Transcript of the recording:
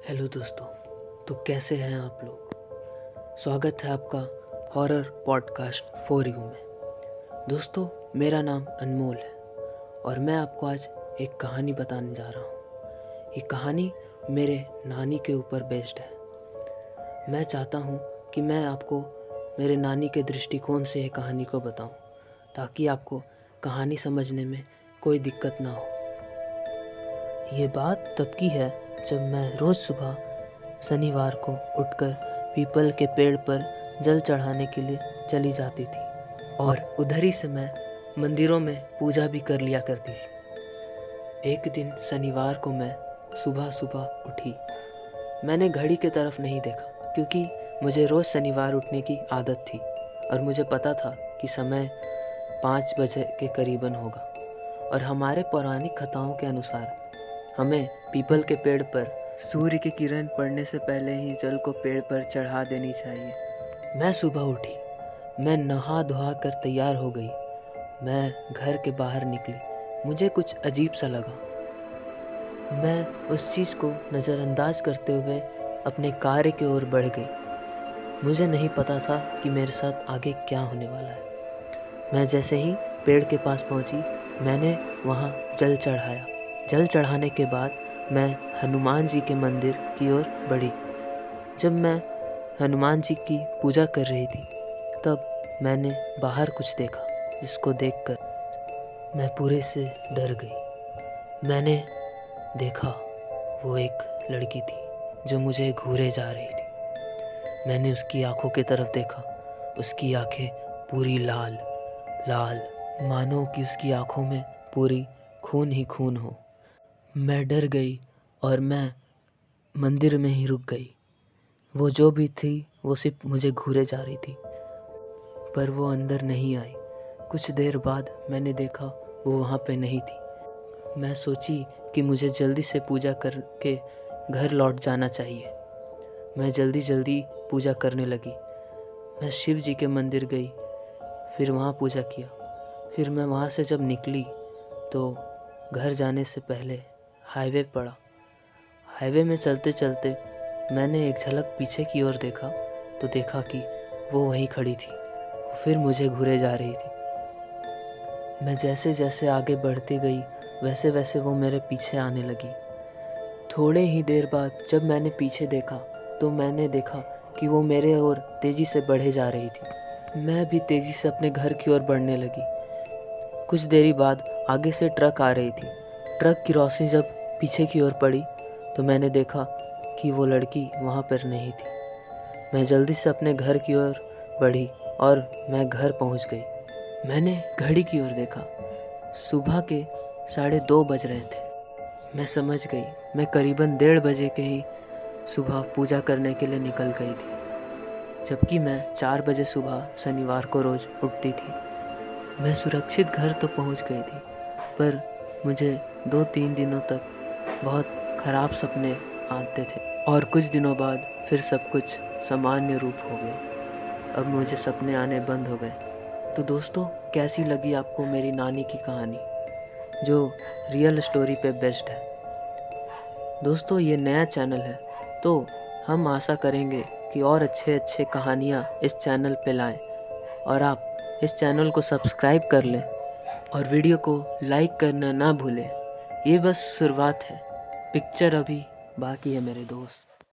Hello दोस्तों। तो कैसे हैं आप लोग। स्वागत है आपका हॉरर पॉडकास्ट फॉर यू में। दोस्तों, मेरा नाम अनमोल है और मैं आपको आज एक कहानी बताने जा रहा हूँ। ये कहानी मेरे नानी के ऊपर बेस्ड है। मैं चाहता हूँ कि मैं आपको मेरे नानी के दृष्टिकोण से ये कहानी को बताऊँ, ताकि आपको कहानी समझने में कोई दिक्कत ना हो। ये बात तब की है जब मैं रोज़ सुबह शनिवार को उठकर पीपल के पेड़ पर जल चढ़ाने के लिए चली जाती थी और उधर ही से मैं मंदिरों में पूजा भी कर लिया करती थी। एक दिन शनिवार को मैं सुबह सुबह उठी। मैंने घड़ी की तरफ नहीं देखा, क्योंकि मुझे रोज़ शनिवार उठने की आदत थी और मुझे पता था कि समय 5 बजे के करीबन होगा। और हमारे पौराणिक कथाओं के अनुसार हमें पीपल के पेड़ पर सूर्य की किरण पड़ने से पहले ही जल को पेड़ पर चढ़ा देनी चाहिए। मैं सुबह उठी, मैं नहा धोआ कर तैयार हो गई। मैं घर के बाहर निकली। मुझे कुछ अजीब सा लगा। मैं उस चीज़ को नज़रअंदाज करते हुए अपने कार्य की ओर बढ़ गई। मुझे नहीं पता था कि मेरे साथ आगे क्या होने वाला है। मैं जैसे ही पेड़ के पास पहुंची, मैंने वहां जल चढ़ाया। जल चढ़ाने के बाद मैं हनुमान जी के मंदिर की ओर बढ़ी। जब मैं हनुमान जी की पूजा कर रही थी, तब मैंने बाहर कुछ देखा, जिसको देखकर मैं पूरे से डर गई। मैंने देखा वो एक लड़की थी जो मुझे घूरे जा रही थी। मैंने उसकी आंखों की तरफ देखा। उसकी आंखें पूरी लाल लाल, मानो कि उसकी आंखों में पूरी खून ही खून हो। मैं डर गई और मैं मंदिर में ही रुक गई। वो जो भी थी वो सिर्फ मुझे घूरे जा रही थी, पर वो अंदर नहीं आई। कुछ देर बाद मैंने देखा वो वहाँ पे नहीं थी। मैं सोची कि मुझे जल्दी से पूजा करके घर लौट जाना चाहिए। मैं जल्दी जल्दी पूजा करने लगी। मैं शिव जी के मंदिर गई, फिर वहाँ पूजा किया। फिर मैं वहाँ से जब निकली तो घर जाने से पहले हाईवे पड़ा। हाईवे में चलते चलते मैंने एक झलक पीछे की ओर देखा, तो देखा कि वो वहीं खड़ी थी। फिर मुझे घूरे जा रही थी। मैं जैसे जैसे आगे बढ़ती गई, वैसे वैसे वो मेरे पीछे आने लगी। थोड़े ही देर बाद जब मैंने पीछे देखा, तो मैंने देखा कि वो मेरे ओर तेज़ी से बढ़े जा रही थी। मैं भी तेज़ी से अपने घर की ओर बढ़ने लगी। कुछ देरी बाद आगे से ट्रक आ रही थी। ट्रक की रोशनी जब पीछे की ओर पड़ी, तो मैंने देखा कि वो लड़की वहाँ पर नहीं थी। मैं जल्दी से अपने घर की ओर बढ़ी और मैं घर पहुँच गई। मैंने घड़ी की ओर देखा। सुबह के 2:30 बज रहे थे। मैं समझ गई मैं करीबन 1:30 बजे के ही सुबह पूजा करने के लिए निकल गई थी, जबकि मैं 4 बजे सुबह शनिवार को रोज़ उठती थी। मैं सुरक्षित घर तो पहुंच गई थी, पर मुझे 2-3 दिनों तक बहुत ख़राब सपने आते थे और कुछ दिनों बाद फिर सब कुछ सामान्य रूप हो गया। अब मुझे सपने आने बंद हो गए। तो दोस्तों, कैसी लगी आपको मेरी नानी की कहानी, जो रियल स्टोरी पे बेस्ड है। दोस्तों, ये नया चैनल है, तो हम आशा करेंगे कि और अच्छे अच्छे कहानियाँ इस चैनल पे लाएं और आप इस चैनल को सब्सक्राइब कर लें और वीडियो को लाइक करना ना भूलें। ये बस शुरुआत है, पिक्चर अभी बाकी है मेरे दोस्त।